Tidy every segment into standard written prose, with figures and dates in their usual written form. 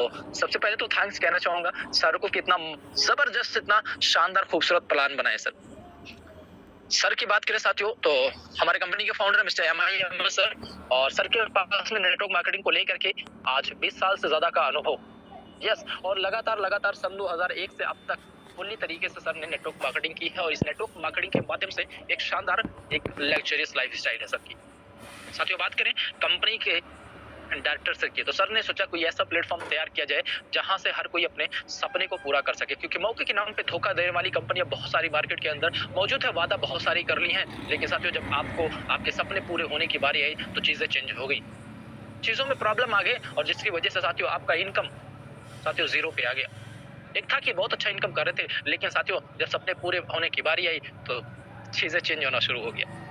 सबसे पहले तो थैंक्स कहना चाहूँगा सर को कि इतना ज़बरदस्त, इतना शानदार खूबसूरत प्लान बनाए सर। सर की बात करें साथियों तो हमारे कंपनी के फाउंडर हैं मिस्टर एमआई अहमद सर, और सर के पास में नेटवर्क मार्केटिंग को लेकर के आज 20 साल से ज़्यादा का अनुभव। यस, और लगातार सन 2001 से अब तक फुल्ली तरीके से सर ने नेटवर्क मार्केटिंग की है, और इस नेटवर्क मार्केटिंग के माध्यम से एक शानदार, एक लग्जरियस लाइफ़स्टाइल है सर की। साथियों बात करें कंपनी के डायरेक्टर सर की, तो सर ने सोचा कोई ऐसा प्लेटफॉर्म तैयार किया जाए जहां से हर कोई अपने सपने को पूरा कर सके, क्योंकि मौके के नाम पे धोखा देने वाली कंपनियां बहुत सारी मार्केट के अंदर मौजूद है, वादा बहुत सारी कर ली हैं, लेकिन साथियों जब आपको आपके सपने पूरे होने की बारी आई तो चीजें चेंज हो गई, चीजों में प्रॉब्लम आ गई, और जिसकी वजह से साथियों आपका इनकम साथियों जीरो पे आ गया। एक था कि बहुत अच्छा इनकम कर रहे थे, लेकिन साथियों जब सपने पूरे होने की बारी आई तो चीजें चेंज होना शुरू हो गया।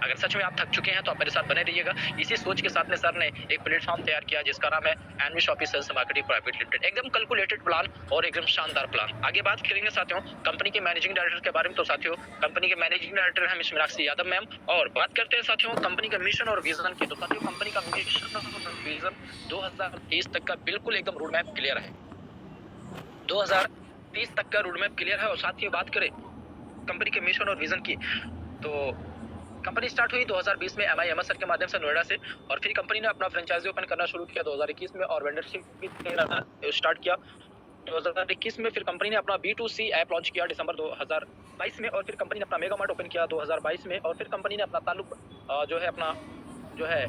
अगर सच में आप थक चुके हैं तो आप मेरे साथ बने रहिएगा। इसी सोच के साथ में सर ने एक प्लेटफॉर्म तैयार किया जिसका नाम है NV shoppy sales marketing private limited. एकदम कैलकुलेटेड प्लान और एकदम शानदार प्लान। आगे बात करेंगे साथियों कंपनी के मैनेजिंग डायरेक्टर के बारे में। तो साथियों कंपनी के मैनेजिंग डायरेक्टर है मिस मीनाक्षी यादव मैम, और बात करते हैं साथियों कंपनी का मिशन और विजन की। तो साथियों कंपनी का मिशन और विजन 2030 तक का बिल्कुल एकदम रोड मैप क्लियर है। 2030 तक का रोड मैप क्लियर है। और साथ ही बात करें कंपनी के मिशन और विजन की, तो कंपनी स्टार्ट हुई 2020 में एमआई अहमद सर के माध्यम से नोएडा से, और फिर कंपनी ने अपना फ्रेंचाइजी ओपन करना शुरू किया 2021 में, और वेंडरशिप भी स्टार्ट किया 2021 में। फिर कंपनी ने अपना B2C ऐप लॉन्च किया दिसंबर 2022 में, और फिर कंपनी ने अपना मेगा मार्ट ओपन किया 2022 में, और फिर कंपनी ने अपना ताल्लुक जो है अपना जो है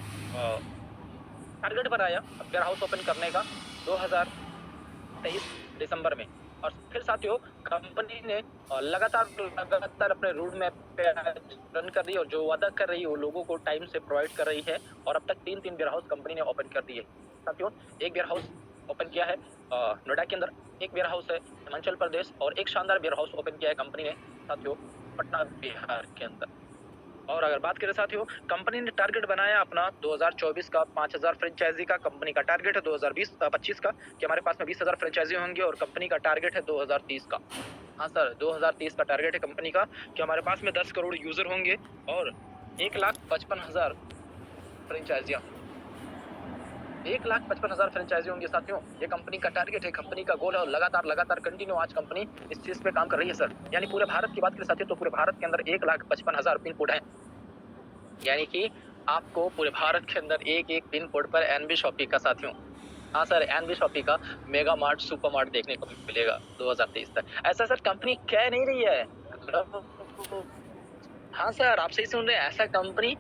टारगेट बनाया वेयर हाउस ओपन करने का 2023 दिसंबर में। और फिर साथियों कंपनी ने लगातार अपने रोड मैप पे रन कर रही है, और जो वादा कर रही है वो लोगों को टाइम से प्रोवाइड कर रही है, और अब तक 3 वेयर हाउस कंपनी ने ओपन कर दिए। साथियों एक वेयर हाउस ओपन किया है नोएडा के अंदर, एक वेयर हाउस है हिमाचल प्रदेश, और एक शानदार वेयर हाउस ओपन किया है कंपनी ने साथियों पटना बिहार के अंदर। और अगर बात करें साथियों कंपनी ने टारगेट बनाया अपना 2024 का 5000 फ्रेंचाइजी का। कंपनी का टारगेट है 2025 का कि हमारे पास में 20,000 फ्रेंचाइजी होंगे, और कंपनी का टारगेट है 2030 का। हाँ सर 2030 का टारगेट है कंपनी का कि हमारे पास में 10 करोड़ यूजर होंगे और 1,55,000 फ्रेंचाइजियां 1,55,000 फ्रेंचाइजी होंगे साथियों। ये कंपनी का टारगेट है, कंपनी का गोल है, और लगातार कंटिन्यू आज कंपनी इस चीज पे काम कर रही है सर। यानी पूरे भारत की बात करें साथियों तो पूरे भारत के अंदर 1,55,000 पिन कोड है, यानी कि आपको पूरे भारत के अंदर एक पिन कोड पर एनबी शॉपी का साथियों, हाँ सर एनबी शॉपी का मेगा मार्ट सुपर मार्ट देखने को मिलेगा 2023 तक। ऐसा सर कंपनी कह नहीं रही है, हाँ सर आप सही सुन रहे हैं, ऐसा कंपनी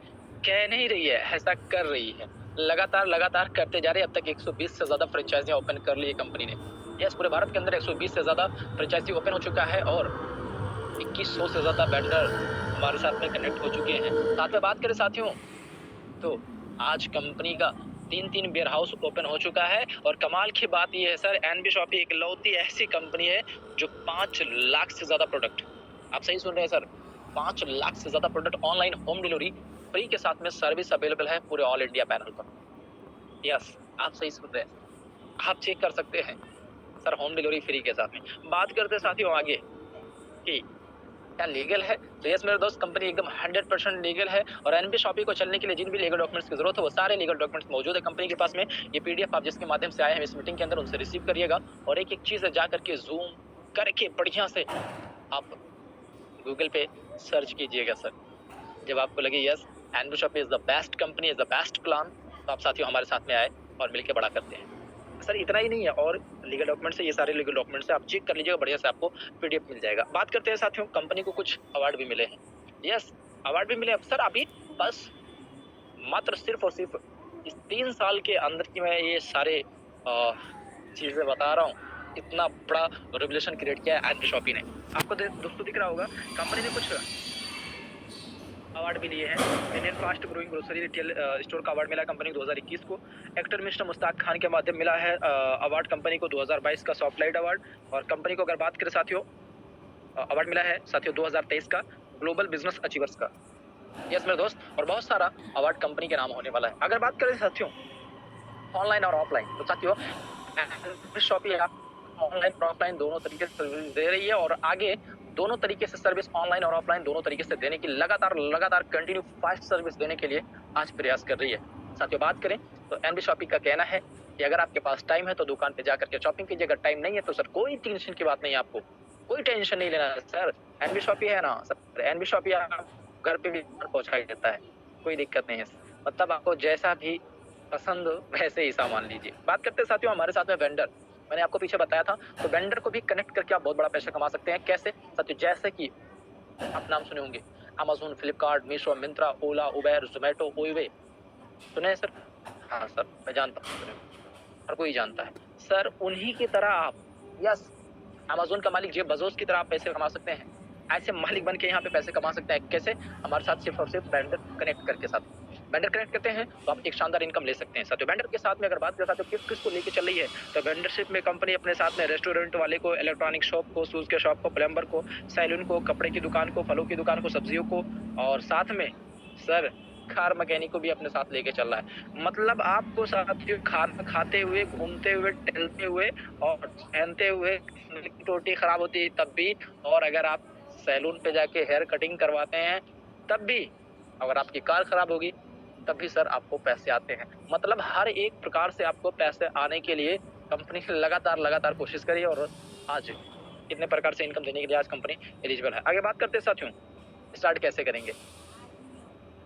कह नहीं रही है, ऐसा कर रही है। लगातार करते जा रहे हैं। अब तक 120 से ज्यादा फ्रेंचाइजियां ओपन कर ली है कंपनी ने। यस पूरे भारत के अंदर 120 से ज्यादा फ्रेंचाइजी ओपन हो चुका है, और 2100 से ज्यादा वेंडर हमारे साथ में कनेक्ट हो चुके हैं। साथ में बात करें साथियों तो आज कंपनी का 3 वेयर हाउस ओपन हो चुका है, और कमाल की बात यह है सर एनबी शॉपी इकलौती ऐसी कंपनी है जो 5 लाख से ज्यादा प्रोडक्ट, आप सही सुन रहे हैं सर, 5 लाख से ज्यादा product online home delivery free के साथ में सर्विस अवेलेबल है पूरे ऑल इंडिया पैनल पर। यस आप सही सुन रहे हैं, आप चेक कर सकते हैं सर होम डिलीवरी फ्री के साथ में। बात करते हैं साथियों आगे कि क्या लीगल है, तो यस मेरे दोस्त कंपनी एकदम 100% लीगल है, और एनबी शॉपी को चलने के लिए जिन भी लीगल डॉक्यूमेंट्स की जरूरत है वो सारे लीगल डॉक्यूमेंट्स मौजूद है कंपनी के पास में। ये पीडीएफ आप जिसके माध्यम से आए हैं इस मीटिंग के अंदर उनसे रिसीव करिएगा, और एक चीज है जा करके जूम करके बढ़िया से आप गूगल पे सर्च कीजिएगा सर। जब आपको लगे yes NB shoppy is the best company, is the best plan, तो आप साथियों हमारे साथ में आए और मिलकर बड़ा करते हैं। सर इतना ही नहीं है, और लीगल डॉक्यूमेंट्स है, ये सारे लीगल डॉक्यूमेंट्स है, आप चेक कर लीजिएगा, बढ़िया से आपको पीडीएफ मिल जाएगा। बात करते हैं साथियों कंपनी को कुछ अवार्ड भी मिले हैं। यस अवार्ड भी मिले सर, अभी बस मात्र सिर्फ और सिर्फ इस 3 साल के अंदर की मैं ये सारे चीजें बता रहा हूँ, इतना बड़ा रेवोल्यूशन क्रिएट किया है एनबी शॉपी ने। आपको दोस्तों दिख रहा होगा कंपनी ने कुछ अवार्ड भी लिए हैं। Indian fast growing grocery retail store का अवार्ड मिला कंपनी को 2021 को। एक्टर मिस्टर मुश्ताक खान के माध्यम मिला है अवार्ड कंपनी को 2022 का सॉफ्टलाइट अवार्ड। और कंपनी को अगर बात करें साथियों अवार्ड मिला है साथियों 2023 का ग्लोबल बिजनेस अचीवर्स का। यस मेरे दोस्त, और बहुत सारा अवार्ड कंपनी के नाम होने वाला है। अगर बात करें साथियों ऑनलाइन और ऑफलाइन, तो साथियों शॉपी ऑनलाइन और ऑफलाइन दोनों तरीके से सर्विस दे रही है, और आगे दोनों तरीके से सर्विस ऑनलाइन और ऑफलाइन दोनों तरीके से देने की लगातार कंटिन्यू फास्ट सर्विस देने के लिए आज प्रयास कर रही है। साथियों बात करें तो एनबी शॉपी का कहना है कि अगर आपके पास टाइम है तो दुकान पे जाकर के शॉपिंग कीजिए, अगर टाइम नहीं है तो सर कोई टेंशन की बात नहीं है आपको, कोई टेंशन नहीं लेना सर। एनबी शॉपी है ना सर, एनबी शॉपी आप घर पे भी पहुँचा ही देता है, कोई दिक्कत नहीं है। मतलब आपको जैसा भी पसंद हो वैसे ही सामान लीजिए। बात करते हैं साथियों हमारे साथ में वेंडर, मैंने आपको पीछे बताया था, तो वेंडर को भी कनेक्ट करके आप बहुत बड़ा पैसा कमा सकते हैं। कैसे? साथियों जैसे कि आप नाम सुने होंगे अमेज़न, फ्लिपकार्ट, मीशो, मिंत्रा, ओला, उबेर, ज़ोमैटो, ओयवे, सुने हैं सर? हाँ सर, मैं जानता हूँ सुने होंगे, हर कोई जानता है। सर उन्हीं की तरह आप यस अमेज़न का मालिक जेफ बेज़ोस की तरह आप पैसे कमा सकते हैं। ऐसे मालिक बन के यहाँ पे पैसे कमा सकते हैं। कैसे? हमारे साथ सिर्फ़ और सिर्फ़ वेंडर कनेक्ट करके साथ। वेंडर कनेक्ट करते हैं तो आप एक शानदार इनकम ले सकते हैं। साथियों वेंडर के साथ में अगर बात करें तो किस-किस को लेके चल रही है, तो वेंडरशिप में कंपनी अपने साथ में रेस्टोरेंट वाले को, इलेक्ट्रॉनिक शॉप को, शूज़ के शॉप को, प्लम्बर को, सैलून को, कपड़े की दुकान को, फलों की दुकान को, सब्जियों को और साथ में सर कार मैकेनिक को भी अपने साथ लेके चल रहा है। मतलब आपको साथियों खाना खाते हुए, घूमते हुए, टहलते हुए और पहनते हुए की टोटी खराब होती है तब भी, और अगर आप सैलून पे जाके हेयर कटिंग करवाते हैं तब भी, अगर आपकी कार खराब होगी तब भी सर आपको पैसे आते हैं। मतलब हर एक प्रकार से आपको पैसे आने के लिए कंपनी लगातार कोशिश करी और आज इतने प्रकार से इनकम देने के लिए आज कंपनी एलिजिबल है। आगे बात करते हैं साथियों, स्टार्ट कैसे करेंगे?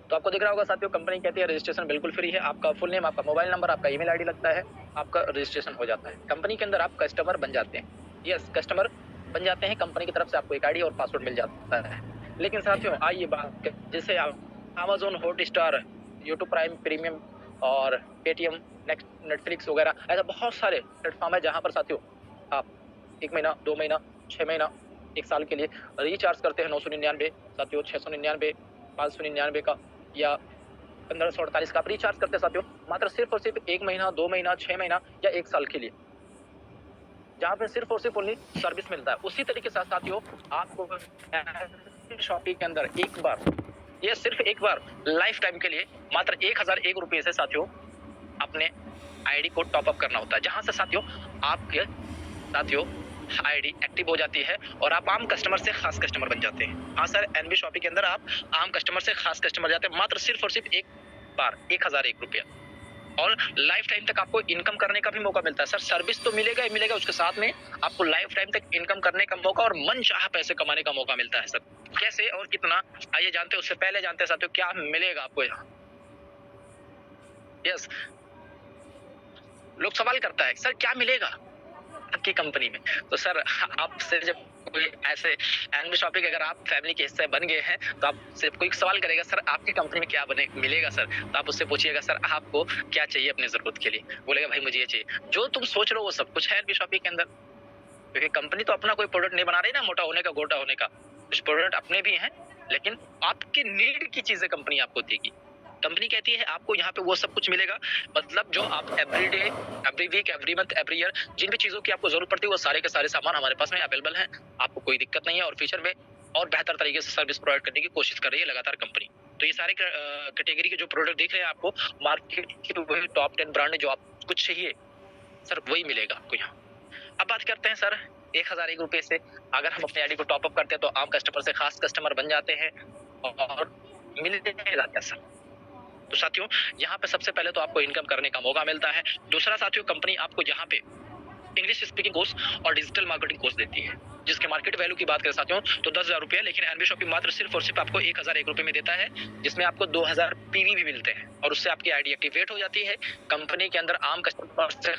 तो आपको दिख रहा होगा साथियों कंपनी कहती है रजिस्ट्रेशन बिल्कुल फ्री है। आपका फुल नेम, आपका मोबाइल नंबर, आपका ईमेल आईडी लगता है, आपका रजिस्ट्रेशन हो जाता है। कंपनी के अंदर आप कस्टमर बन जाते हैं। यस, कस्टमर बन जाते हैं, कंपनी की तरफ से आपको एक आईडी और पासवर्ड मिल जाता है। लेकिन साथियों आइए बात करें जैसे आप Amazon Hotstar, YouTube prime premium और पेटीएम, नेटफ्लिक्स वगैरह ऐसे बहुत सारे प्लेटफ़ॉर्म है जहाँ पर साथियों आप 1 महीना, 2 महीना, 6 महीना, 1 साल के लिए रिचार्ज करते हैं 999 साथियों, 699, 599 का या 1548 का आप रिचार्ज करते हैं साथियों, मात्र सिर्फ और सिर्फ 1 महीना, 2 महीना, 6 महीना या 1 साल के लिए, जहाँ पे सिर्फ और सिर्फ ओनली सर्विस मिलता है। उसी तरीके से साथियों आपको शॉपी के अंदर एक बार, ये सिर्फ एक बार लाइफ टाइम के लिए मात्र 1001 रुपये से साथियों अपने आईडी को टॉप अप करना होता है, जहाँ से साथियों आपके साथियों आईडी एक्टिव हो जाती है और आप आम कस्टमर से खास कस्टमर बन जाते हैं। हाँ सर, एनबी शॉपी के अंदर आप आम कस्टमर से खास कस्टमर जाते हैं मात्र सिर्फ और सिर्फ एक बार 1001 रुपया, और लाइफ टाइम तक आपको इनकम करने का भी मौका मिलता है। सर सर्विस तो मिलेगा ही मिलेगा, उसके साथ में आपको लाइफ टाइम तक इनकम करने का मौका और मनचाहा पैसे कमाने का मौका मिलता है। सर कैसे और कितना, आइए जानते हैं। उससे पहले जानते हैं साथियों क्या मिलेगा आपको यहाँ। यस, लोग सवाल करता है सर क्या मिलेगा आपकी कंपनी में, तो सर आपसे जब कोई ऐसे एनबी शॉपिंग अगर आप फैमिली के हिस्से बन गए हैं तो आपसे कोई सवाल करेगा सर आपकी कंपनी में क्या बने मिलेगा सर, तो आप उससे पूछिएगा सर आपको क्या चाहिए अपनी जरूरत के लिए, बोलेगा भाई मुझे ये चाहिए। जो तुम सोच रहे हो वो सब कुछ है एनबी शॉपिंग के अंदर, क्योंकि कंपनी तो अपना कोई प्रोडक्ट नहीं बना रही ना मोटा होने का गोटा होने का, कुछ प्रोडक्ट अपने भी हैं, लेकिन आपके नीड की चीजें कंपनी आपको देगी। कंपनी कहती है आपको यहाँ पे वो सब कुछ मिलेगा, मतलब जो आप every day, every week, every month, every year जिन भी चीजों की आपको जरूरत पड़ती है वो सारे के सारे सामान हमारे पास में अवेलेबल है, आपको कोई दिक्कत नहीं है, और फ्यूचर में और बेहतर तरीके से सर्विस प्रोवाइड करने की कोशिश कर रही है लगातार कंपनी। तो ये सारे कैटेगरी के जो प्रोडक्ट दिख रहे हैं आपको, मार्केट के वही टॉप 10 ब्रांड जो आप कुछ चाहिए सर वही मिलेगा आपको यहाँ। अब बात करते हैं सर 1001 रुपये से अगर हम अपने आईडी को टॉप अप करते हैं तो आम कस्टमर से खास कस्टमर बन जाते हैं और मिलेगा क्या सर। तो साथियों यहाँ पे सबसे पहले तो आपको इनकम करने का मौका मिलता है। दूसरा साथियों कंपनी आपको यहाँ पे इंग्लिश स्पीकिंग कोर्स और डिजिटल मार्केटिंग कोर्स देती है, जिसके मार्केट वैल्यू की बात करें साथियों तो 10,000 रुपये, लेकिन एनबी शॉपिंग मात्र सिर्फ और सिर्फ आपको 1001 रुपये में देता है, जिसमें आपको 2000 पीवी भी मिलते हैं और उससे आपकी आईडी एक्टिवेट हो जाती है। कंपनी के अंदर आम कस्टमर से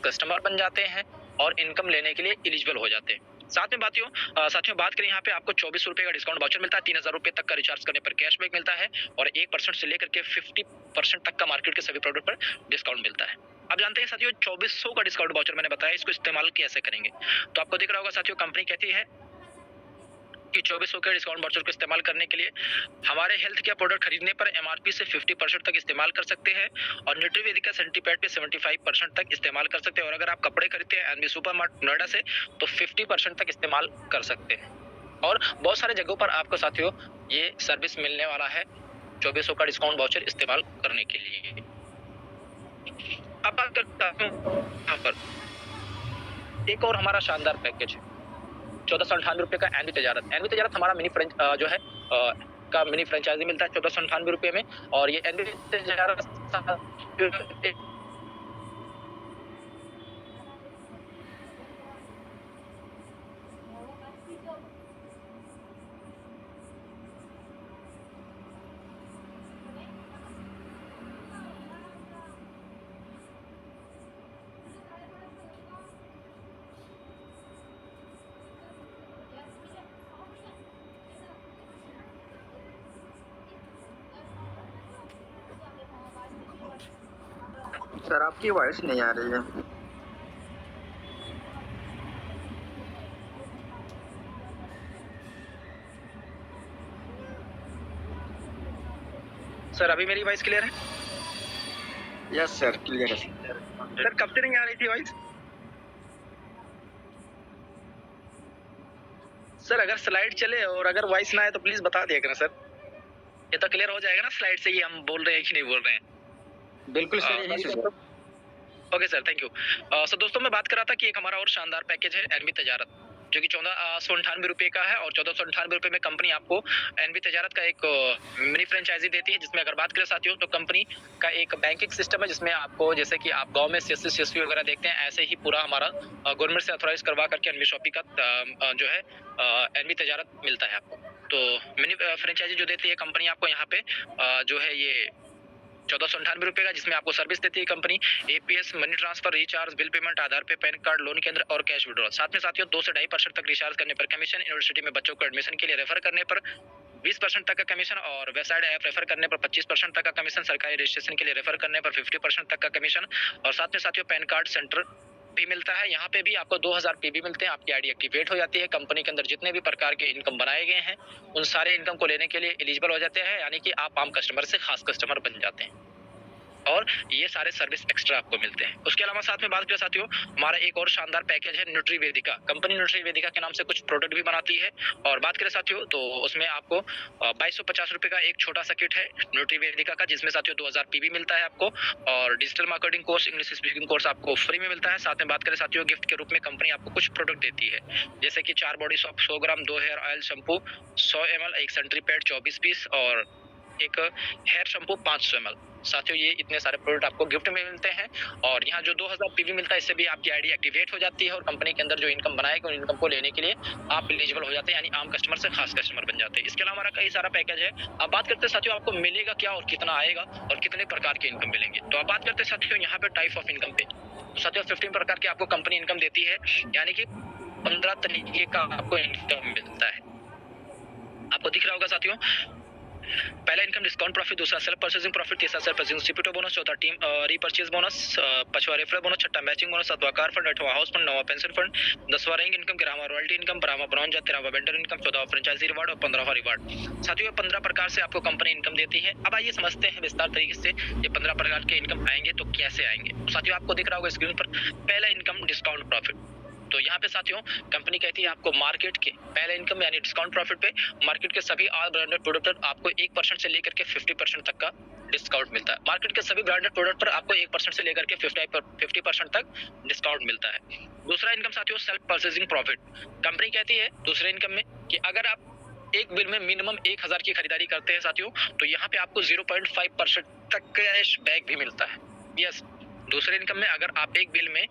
कस्टमर बन जाते हैं और इनकम लेने के लिए एलिजिबल हो जाते हैं। साथ में साथियों बात करें यहाँ पे आपको 24 रुपये का डिस्काउंट वाउचर मिलता है, 3000 रुपये तक का रिचार्ज करने पर कैशबैक मिलता है और 1% से लेकर के 50% तक का मार्केट के सभी प्रोडक्ट पर डिस्काउंट मिलता है। अब जानते हैं साथियों 2400 का डिस्काउंट वाउचर मैंने बताया, इसको इस्तेमाल कैसे करेंगे। तो आपको दिख रहा होगा साथियों कंपनी कहती है कि 2400 के डिस्काउंट वाउचर को इस्तेमाल करने के लिए हमारे हेल्थ केयर प्रोडक्ट खरीदने पर एमआरपी से 50% तक इस्तेमाल कर सकते हैं और न्यूट्रीवेदिका सेंटीपैड पे 75% तक इस्तेमाल कर सकते हैं, और अगर आप कपड़े खरीदते हैं एनबी सुपरमार्ट नोएडा से तो 50% तक इस्तेमाल कर सकते हैं। और बहुत सारे जगहों पर आपको साथियों ये सर्विस मिलने वाला है 2400 का डिस्काउंट वाउचर इस्तेमाल करने के लिए। अब बात करता हूँ यहाँ पर एक और हमारा शानदार पैकेज है 1498 रुपये का एनबी तजारत। एनबी तजारत हमारा मिनी जो है का मिनी फ्रेंचाइजी मिलता है 1498 रुपये में, और ये एनबी तजारत सर आपकी वॉइस नहीं आ रही है। सर अभी मेरी वॉइस क्लियर है? यस सर, क्लियर है। सर कब से नहीं आ रही थी वॉइस? सर अगर स्लाइड चले और अगर वॉइस ना आए तो प्लीज बता दिया करें सर। ये तो क्लियर हो जाएगा ना स्लाइड से कि हम बोल रहे हैं कि नहीं बोल रहे हैं। बिल्कुल सर, यही से sir. Okay sir, thank you. Sir दोस्तों मैं बात कर रहा था कि एक हमारा और शानदार पैकेज है एनबी तजारत, जो कि 1498 का है और 1498 में कंपनी आपको एनबी तजारत का एक मिनी फ्रेंचाइजी देती है, जिसमें अगर बात करें साथियों तो कंपनी का एक बैंकिंग सिस्टम है, जिसमें आपको जैसे कि आप गांव में सीएससी वगैरह देखते हैं, ऐसे ही पूरा हमारा गवर्नमेंट से ऑथोराइज करवा करके एनबी शॉपी का जो है एनबी तजारत मिलता है आपको। तो मिनी फ्रेंचाइजी जो देती है कंपनी आपको यहाँ पे जो है ये 1498 का, जिसमें आपको सर्विस देती है company APS, money transfer, recharge, bill payment, Aadhaar pay, PAN card, loan के अंदर और कैश विड्रॉल। साथ में साथियों 2 से 2.5% तक रिचार्ज करने पर कमीशन, यूनिवर्सिटी में बच्चों को एडमिशन के लिए रेफर करने पर 20% तक का कमीशन और वेबसाइट ऐप रेफर करने पर 25% तक का कमीशन, सरकारी रजिस्ट्रेशन के लिए रेफर करने पर 50% तक का कमीशन और साथ में साथियों पैन कार्ड सेंटर भी मिलता है। यहाँ पे भी आपको 2000 पीबी मिलते हैं, आपकी आईडी एक्टिवेट हो जाती है। कंपनी के अंदर जितने भी प्रकार के इनकम बनाए गए हैं उन सारे इनकम को लेने के लिए एलिजिबल हो जाते हैं, यानी कि आप आम कस्टमर से खास कस्टमर बन जाते हैं और ये सारे सर्विस एक्स्ट्रा आपको मिलते हैं। उसके अलावा साथ में बात करें साथियों, हमारा एक और शानदार पैकेज है न्यूट्री वेदिका। कंपनी न्यूट्री वेदिका के नाम से कुछ प्रोडक्ट भी बनाती है और बात करें साथियों तो उसमें आपको 2250 रुपए का एक छोटा सा किट है न्यूट्री वेदिका का, जिसमें साथियों 2000 पीबी मिलता है आपको और digital marketing course, English speaking course आपको फ्री में मिलता है। साथ में बात करें साथियों गिफ्ट के रूप में कंपनी आपको कुछ प्रोडक्ट देती है, जैसे कि 4 बॉडी सॉप 100 ग्राम, 2 हेयर ऑयल शैम्पू 100 ml, एक सेंट्री पैड 24 पीस और एक हेयर शैम्पू 500 ml। साथियों ये इतने सारे प्रोडक्ट आपको गिफ्ट में मिलते हैं और यहाँ जो 2000 पीबी मिलता है इससे भी आपकी आईडी एक्टिवेट हो जाती है और कंपनी के अंदर जो इनकम बनाएगा उन इनकम को लेने के लिए आप एलिजिबल हो जाते हैं, यानी आम कस्टमर से खास कस्टमर बन जाते हैं। इसके अलावा हमारा कई सारा पैकेज है। अब बात करते हैं साथियों आपको मिलेगा क्या और कितना आएगा और कितने प्रकार के इनकम मिलेंगे। तो अब बात करते हैं साथियों यहाँ पे टाइप ऑफ इनकम पे। तो साथियों 15 प्रकार के आपको कंपनी इनकम देती है, यानी कि 15 तरीके का आपको इनकम मिलता है। आपको दिख रहा होगा साथियों, पहला इनकम डिस्काउंट प्रॉफिट, दूसरा सेल्फ परचेसिंग प्रॉफिट, तीसरा सेल्फ परचेसिंग सीपीटो बोनस, चौथा टीम रीपरचेज बोनस, पांचवा रेफरल बोनस, छठा मैचिंग बोनस, सातवां कार फंड, आठवां हाउस फंड, नौवां पेंशन फंड, 10वां रैंक इनकम, 11वां रॉयल्टी इनकम, 12वां ब्रॉन्ज, 13वां वेंडर इनकम, 14वां फ्रेंचाइजी रिवार्ड और 15वां रिवार्ड। साथियों 15 प्रकार से आपको कंपनी इनकम देती है। अब आइए समझते हैं विस्तार तरीके से ये 15 प्रकार के इनकम आएंगे तो कैसे आएंगे। तो साथियों आपको दिख रहा होगा स्क्रीन पर पहला इनकम डिस्काउंट प्रॉफिट। तो यहाँ पे साथियों कंपनी कहती है आपको मार्केट के पहले इनकम यानी डिस्काउंट प्रॉफिट पे मार्केट के सभी ऑल ब्रांडेड प्रोडक्ट पर आपको 1% से लेकर के 50% तक का डिस्काउंट मिलता है। मार्केट के सभी ब्रांडेड प्रोडक्ट पर आपको 1% से लेकर के 50% तक डिस्काउंट मिलता है। दूसरा इनकम साथियों सेल्फ परचेसिंग प्रॉफिट। कंपनी कहती है दूसरे इनकम में कि अगर आप एक बिल में मिनिमम 1000 की खरीदारी करते हैं साथियों तो यहाँ पे आपको 0.5% तक कैश बैक भी मिलता है। यस, दूसरे इनकम में अगर आप एक बिल में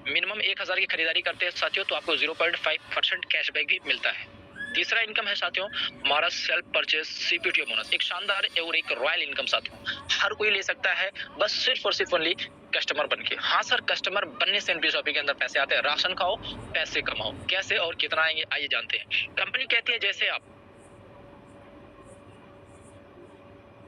मिनिमम 1000 की खरीदारी करते हैं साथियों तो आपको 0.5% कैशबैक भी मिलता है। तीसरा इनकम है साथियों हमारा सेल्फ परचेज सीपीटीओ बोनस। एक शानदार और एक रॉयल इनकम साथियों हर कोई ले सकता है, बस सिर्फ और सिर्फ ओनली कस्टमर बन के। हाँ सर, कस्टमर बनने से एनपी शॉपिंग के अंदर पैसे आते हैं। राशन खाओ पैसे कमाओ, कैसे और कितना आएंगे आइए जानते हैं। कंपनी कहती है जैसे आप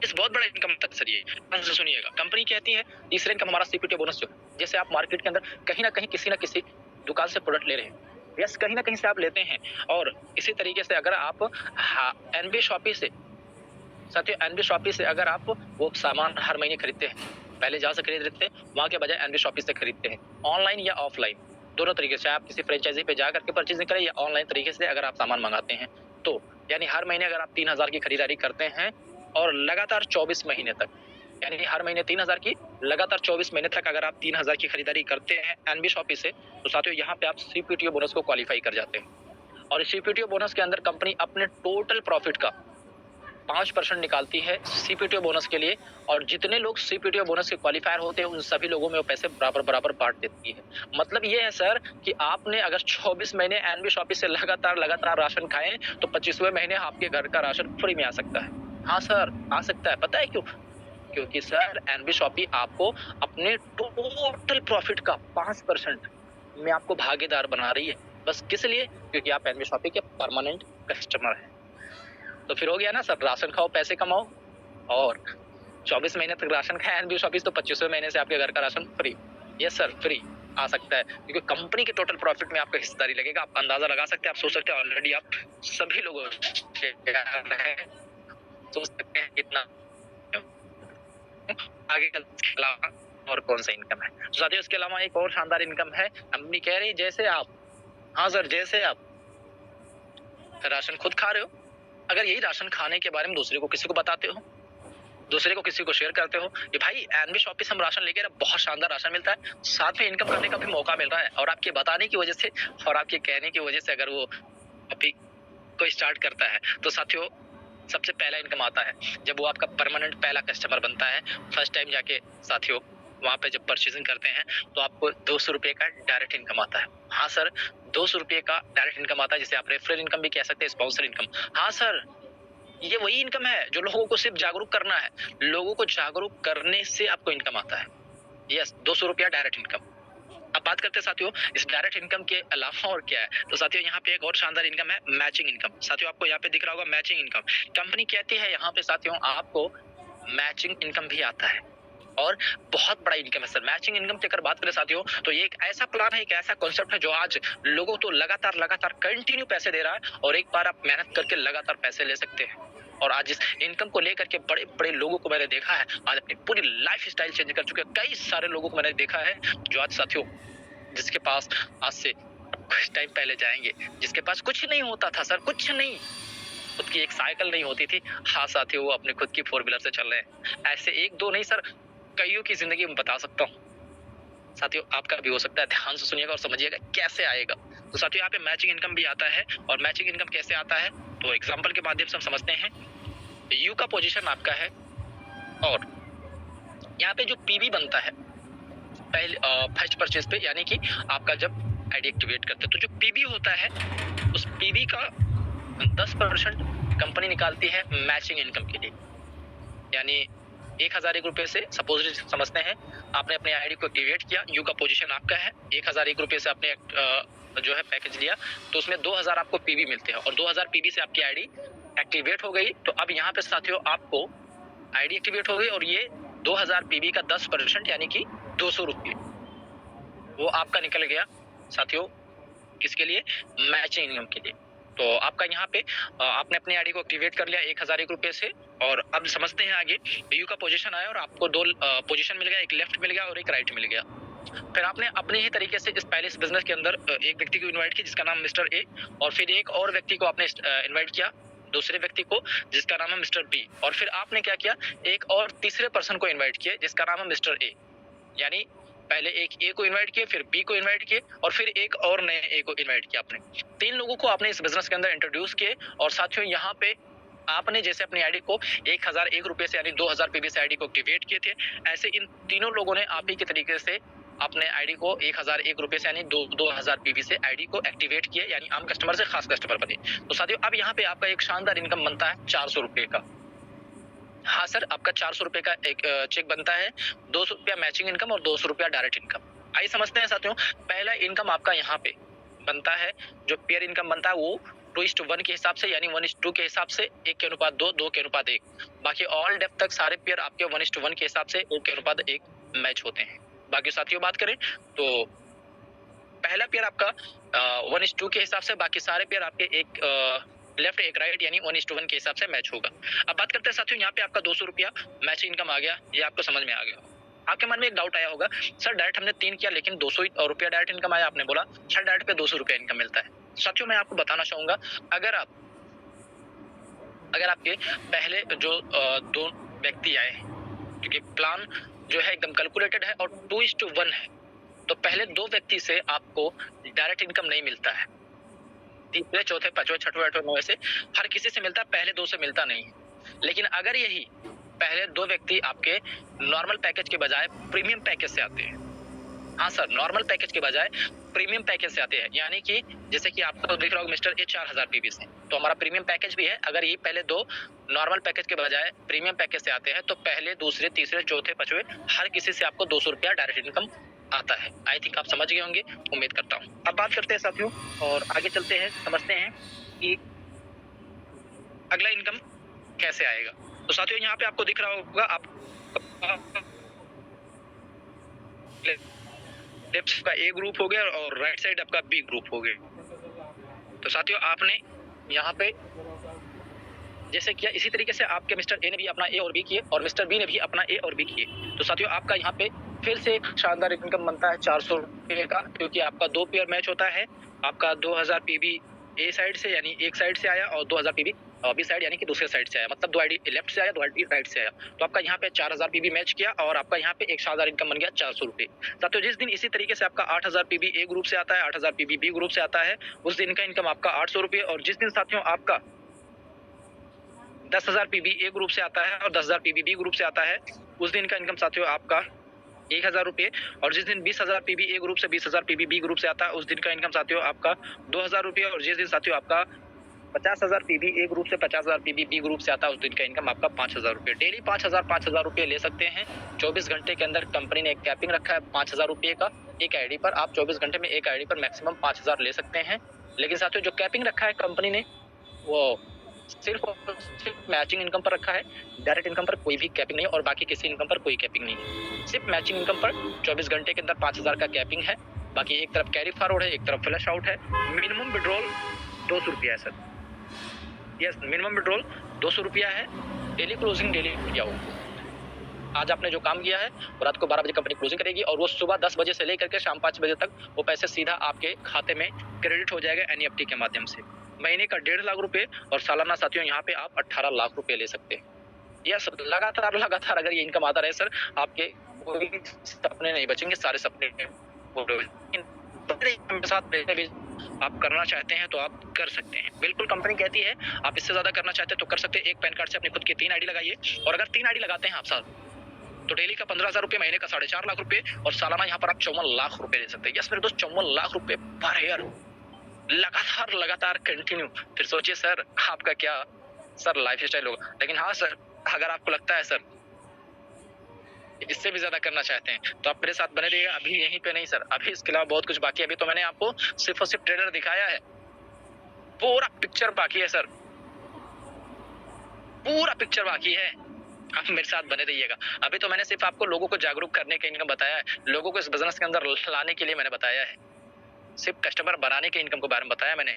इस बहुत बड़ा इनकम तक सर ये से सुनिएगा, कंपनी कहती है तीसरा इनकम हमारा सीपीटीओ बोनस जो जैसे आप मार्केट के अंदर कहीं ना कहीं किसी ना किसी दुकान से प्रोडक्ट ले रहे हैं, यस कहीं ना कहीं से आप लेते हैं और इसी तरीके से अगर आप एनबी शॉपी से साथियों एनबी शॉपी से अगर आप वो सामान हर महीने खरीदते हैं, पहले जहाँ से खरीद रहे थे वहाँ के बजाय एनबी शॉपी से खरीदते हैं, ऑनलाइन या ऑफलाइन दोनों तरीके से, आप किसी फ्रेंचाइजी पे जा करके परचेजिंग करें या ऑनलाइन तरीके से अगर आप सामान मंगाते हैं तो यानी हर महीने अगर आप 3000 की खरीदारी करते हैं और लगातार 24 महीने तक, यानी हर महीने 3000 की लगातार 24 महीने तक अगर आप 3000 की खरीदारी करते हैं एनबी शॉपी से तो साथियों यहाँ पे आप सीपीटीओ बोनस को क्वालिफाई कर जाते हैं। और सीपीटीओ बोनस के अंदर कंपनी अपने टोटल प्रॉफिट का 5% निकालती है सीपीटीओ बोनस के लिए और जितने लोग सीपीटीओ बोनस के क्वालिफायर होते हैं उन सभी लोगों में वो पैसे बराबर बराबर बांट देती है। मतलब ये है सर कि आपने अगर 24 महीने एनबी शॉपी से लगातार राशन खाएं तो 25वें महीने आपके घर का राशन फ्री में आ सकता है। हाँ सर आ सकता है, पता है क्यों? क्योंकि सर एनबी शॉपी आपको अपने टोटल प्रॉफिट का 5% में आपको भागीदार बना रही है। बस किस लिए? क्योंकि आप एनबी शॉपी के परमानेंट कस्टमर हैं। तो फिर हो गया ना सर, राशन खाओ पैसे कमाओ और 24 महीने तक राशन खाया एनबीएस ऑफिस तो 25वें महीने से आपके घर का ration free. Yes sir, free आ सकता है क्योंकि कंपनी के टोटल प्रॉफिट में आपका हिस्सेदारी लगेगा। आप अंदाजा लगा सकते हैं, आप सोच सकते हैं, ऑलरेडी आप सभी लोगों सोच सकते हैं कितना आगे इसके अलावा और कौन सा इनकम है। तो साथियों इसके अलावा एक और शानदार इनकम है, कंपनी कह रही जैसे आप, हाँ सर, जैसे आप राशन खुद खा रहे हो, अगर यही राशन खाने के बारे में दूसरे को किसी को बताते हो, दूसरे को किसी को शेयर करते हो कि भाई एनबी शॉप से हम राशन लेके बहुत शानदार राशन मिलता है, साथ में इनकम करने का भी मौका मिल रहा है, और आपके बताने की वजह से और आपके कहने की वजह से अगर वो अभी कोई स्टार्ट करता है तो साथियों सबसे पहला इनकम आता है जब वो आपका परमानेंट पहला कस्टमर बनता है। फर्स्ट टाइम जाके साथियों वहाँ पे जब परचेजिंग करते हैं तो आपको 200 रुपये का डायरेक्ट इनकम आता है। हाँ सर, 200 रुपये का डायरेक्ट इनकम आता है, जिसे आप रेफरल इनकम भी कह सकते हैं, स्पॉन्सर इनकम। हाँ सर, ये वही इनकम है जो लोगों को सिर्फ जागरूक करना है, लोगों को जागरूक करने से आपको इनकम आता है। यस, 200 रुपया डायरेक्ट इनकम। अब बात करते हैं साथियों इस डायरेक्ट इनकम के अलावा और क्या है। तो साथियों यहाँ पे एक और शानदार इनकम है, मैचिंग इनकम। साथियों आपको यहाँ पे दिख रहा होगा मैचिंग इनकम। कंपनी कहती है यहाँ पे साथियों आपको मैचिंग इनकम भी आता है और बहुत बड़ा इनकम है सर। मैचिंग इनकम की अगर बात करें साथियों तो ये एक ऐसा प्लान है, एक ऐसा कॉन्सेप्ट है जो आज लोगों को लगातार कंटिन्यू पैसे दे रहा है, और एक बार आप मेहनत करके लगातार पैसे ले सकते हैं। और आज इस इनकम को लेकर के बड़े बड़े लोगों को मैंने देखा है, आज अपनी पूरी लाइफ स्टाइल चेंज कर चुके हैं। कई सारे लोगों को मैंने देखा है जो आज साथियों जिसके पास आज से कुछ टाइम पहले जाएंगे, जिसके पास कुछ नहीं होता था सर, कुछ नहीं, खुद की एक साइकिल नहीं होती थी, हाँ साथियों वो अपने खुद की 4 व्हीलर से चल रहे हैं। ऐसे एक दो नहीं सर, कईयों की जिंदगी में बता सकता हूँ। साथियों आपका भी हो सकता है, ध्यान से सुनिएगा और समझिएगा कैसे आएगा। तो साथियों यहाँ पे मैचिंग इनकम भी आता है, और मैचिंग इनकम कैसे आता है तो एग्जाम्पल के माध्यम से हम समझते हैं। यू का पोजीशन आपका है, और यहाँ पे जो पीवी बनता है पहले फर्स्ट परचेज पे, यानी कि आपका जब आईडी एक्टिवेट करते हैं तो जो पीवी होता है उस पीवी का 10% कंपनी निकालती है मैचिंग इनकम के लिए। यानी 1001 रुपये से सपोज समझते हैं आपने अपने आईडी को एक्टिवेट किया, यू का पोजीशन आपका है, 1001 रुपये से आपने जो है पैकेज लिया तो उसमें 2000 आपको पीवी मिलते हैं, और 2000 पीवी से आपकी आईडी एक्टिवेट हो गई। तो अब यहाँ पे साथियों आपको आईडी एक्टिवेट हो गई, और ये 2000 पीवी का 10% यानी कि 200 रुपये वो आपका निकल गया साथियों, किसके लिए, मैचिंग इनकम के लिए। तो आपका यहाँ पे आपने अपनी आईडी को एक्टिवेट कर लिया 1001 रुपये से, और अब समझते हैं आगे यू का पोजीशन आया और आपको 2 पोजीशन मिल गया, एक लेफ्ट मिल गया और एक राइट मिल गया। फिर आपने अपने ही तरीके से इस पहले इस बिजनेस के अंदर एक व्यक्ति को इन्वाइट किया जिसका नाम मिस्टर ए, और फिर एक और व्यक्ति को आपने इन्वाइट किया, दूसरे व्यक्ति को जिसका नाम है मिस्टर बी, और फिर आपने क्या किया, एक और तीसरे पर्सन को इन्वाइट किया जिसका नाम है मिस्टर ए। यानी पहले एक ए को इनवाइट किए, फिर बी को इनवाइट किए, और फिर एक और नए ए को इनवाइट किया। आपने 3 लोगों को आपने इस बिजनेस के अंदर इंट्रोड्यूस किए, और साथियों यहाँ पे आपने जैसे अपनी आईडी को 1001 रुपये से यानी 2000 पीवी से आईडी को एक्टिवेट किए थे, ऐसे इन तीनों लोगों ने आप ही के तरीके से अपने आईडी को 1001 रुपये से यानी 2000 पीवी से आईडी को एक्टिवेट किए, यानी आम कस्टमर से खास कस्टमर बने। तो साथियों अब यहाँ पे आपका एक शानदार इनकम बनता है 400 रुपये का। हाँ सर, आपका 400 रुपये का एक चेक बनता है, 200 रुपया मैचिंग इनकम और 200 रुपया डायरेक्ट इनकम। आइए समझते हैं साथियों, पहला इनकम आपका यहाँ पे बनता है, जो पेयर इनकम बनता है वो 2:1 के हिसाब से, यानी 1:2 के हिसाब से, 1:2, 2:1। बाकी ऑल डेप्थ तक सारे पेयर आपके 1:1 के हिसाब से 1:1 मैच होते हैं। बाकी साथियों बात करें तो पहला पेयर आपका 1:2 के हिसाब से, बाकी सारे पेयर आपके एक लेफ्ट एक राइट यानी 1:1 के हिसाब से मैच होगा। अब बात करते हैं साथियों, यहाँ पे आपका 200 रुपया मैच इनकम आ गया, ये आपको समझ में आ गया। आपके मन में एक डाउट आया होगा, सर डायरेक्ट हमने 3 किया लेकिन 200 रुपया डायरेक्ट इनकम आया, आपने बोला सर डायरेक्ट पे 200 रुपया इनकम मिलता है। साथियों मैं आपको बताना चाहूंगा, अगर आपके पहले जो 2 व्यक्ति आए, क्योंकि प्लान जो है एकदम कैलकुलेटेड है और 2:1 है, तो पहले 2 व्यक्ति से आपको डायरेक्ट इनकम नहीं मिलता है, तीसरे चौथे पांचवें छठवें आठवें नौवें से हर किसी से मिलता है, पहले 2 से मिलता नहीं है। लेकिन अगर यही पहले 2 व्यक्ति आपके नॉर्मल पैकेज के बजाय प्रीमियम पैकेज से आते हैं, हाँ सर नॉर्मल पैकेज के बजाय प्रीमियम पैकेज से आते हैं, यानी कि जैसे कि आपको दिख रहा होगा मिस्टर ए 4000 पीवी से, तो हमारा प्रीमियम पैकेज भी है। अगर ये पहले 2 नॉर्मल पैकेज के बजाय प्रीमियम पैकेज से आते हैं तो पहले दूसरे तीसरे चौथे पांचवें हर किसी से आपको 200 रुपया डायरेक्ट इनकम आता है। आई थिंक आप समझ गए होंगे, उम्मीद करता हूँ। अब बात करते हैं साथियों और आगे चलते हैं, समझते हैं कि अगला इनकम कैसे आएगा। तो साथियों यहाँ पे आपको दिख रहा होगा, आप लेफ्ट का ए ग्रुप हो गया और राइट साइड आपका बी ग्रुप हो गया। तो साथियों आपने यहाँ पे जैसे किया इसी तरीके से आपके मिस्टर ए ने भी अपना ए और बी किए और मिस्टर बी ने भी अपना ए और बी किए। तो साथियों आपका यहाँ पे फिर से एक शानदार इनकम बनता है 400 रुपये का, क्योंकि आपका 2 पेयर मैच होता है। आपका 2000 पीबी ए साइड से यानी एक साइड से आया और 2000 पीबी बी साइड यानी कि दूसरे साइड से आया, मतलब 2 आईडी लेफ्ट से आया 2 आईडी राइट से आया। तो आपका यहाँ पे 4000 पीबी मैच किया और आपका यहाँ पे एक शानदार इनकम बन गया 400 रुपये। साथियों जिस दिन इसी तरीके से आपका 8000 पीबी ए ग्रुप से आता है, 8000 पीबी बी ग्रुप से आता है, उस दिन का इनकम आपका 800 रुपये। और जिस दिन साथियों आपका 10,000 पीबी ए ग्रुप से आता है और 10,000 पीबी बी ग्रुप से आता है, उस दिन का इनकम साथियों आपका 1000 रुपये। और जिस दिन 20,000 पीबी ए ग्रुप से 20,000 पीबी बी ग्रुप से आता है, उस दिन का इनकम साथियों आपका 2,000 रुपये। और जिस दिन साथियों आपका 50,000 पीबी ए ग्रुप से 50,000 पीबी बी ग्रुप से आता है, उस दिन का इनकम आपका 5,000 रुपये। डेली 5,000 रुपये ले सकते हैं। 24 घंटे के अंदर कंपनी ने एक कैपिंग रखा है 5,000 रुपये का। एक आईडी पर आप 24 घंटे में एक आईडी पर मैक्सिमम 5,000 ले सकते हैं। लेकिन साथियों जो कैपिंग रखा है कंपनी ने वो सिर्फ और सिर्फ मैचिंग इनकम पर रखा है। डायरेक्ट इनकम पर कोई भी कैपिंग नहीं और बाकी किसी इनकम पर कोई कैपिंग नहीं है। सिर्फ मैचिंग इनकम पर 24 घंटे के अंदर 5,000 का कैपिंग है। बाकी एक तरफ कैरी फॉरवर्ड है, एक तरफ फ्लैश आउट है। मिनिमम विड्रॉल 200 रुपया है सर। यस, मिनिमम विड्रॉल 200 रुपया है। डेली क्लोजिंग डेली किया हो। आज आपने जो काम किया है वो रात को 12 बजे कंपनी क्लोजिंग करेगी और वो सुबह 10 बजे से लेकर के शाम 5 बजे तक वो पैसे सीधा आपके खाते में क्रेडिट हो जाएगा एनईएफटी के माध्यम से। महीने का 1.5 लाख रुपए और सालाना साथियों यहाँ पे आप 18 लाख रुपए ले सकते हैं। यस, लगातार अगर ये इनकम आता रहे सर, आपके कोई सपने नहीं बचेंगे, सारे सपने पूरे साथ भी आप करना चाहते हैं तो आप कर सकते हैं। बिल्कुल कंपनी कहती है आप इससे ज्यादा करना चाहते हैं तो कर सकते हैं। एक पैन कार्ड से अपनी खुद की 3 आईडी लगाइए और अगर 3 आईडी लगाते हैं आप साथ तो डेली का 15,000 रुपये, महीने का 4.5 लाख रुपए और सालाना यहाँ पर आप 54 लाख रुपए ले सकते हैं। यस मेरे दोस्त, 54 लाख रुपए पर ईयर लगातार कंटिन्यू। फिर सोचिए सर आपका क्या सर लाइफ स्टाइल होगा। लेकिन हाँ सर, अगर आपको लगता है सर इससे भी ज्यादा करना चाहते हैं तो आप मेरे साथ बने रहिए। अभी यहीं पे नहीं सर, अभी इसके अलावा बहुत कुछ बाकी है। अभी तो मैंने आपको सिर्फ और सिर्फ ट्रेडर दिखाया है, पूरा पिक्चर बाकी है सर, पूरा पिक्चर बाकी है। आप मेरे साथ बने रहिएगा। अभी तो मैंने सिर्फ आपको लोगों को जागरूक करने के इनकम बताया है, लोगों को इस बिजनेस के अंदर लाने के लिए मैंने बताया है, सिर्फ कस्टमर बनाने के इनकम के बारे में बताया मैंने।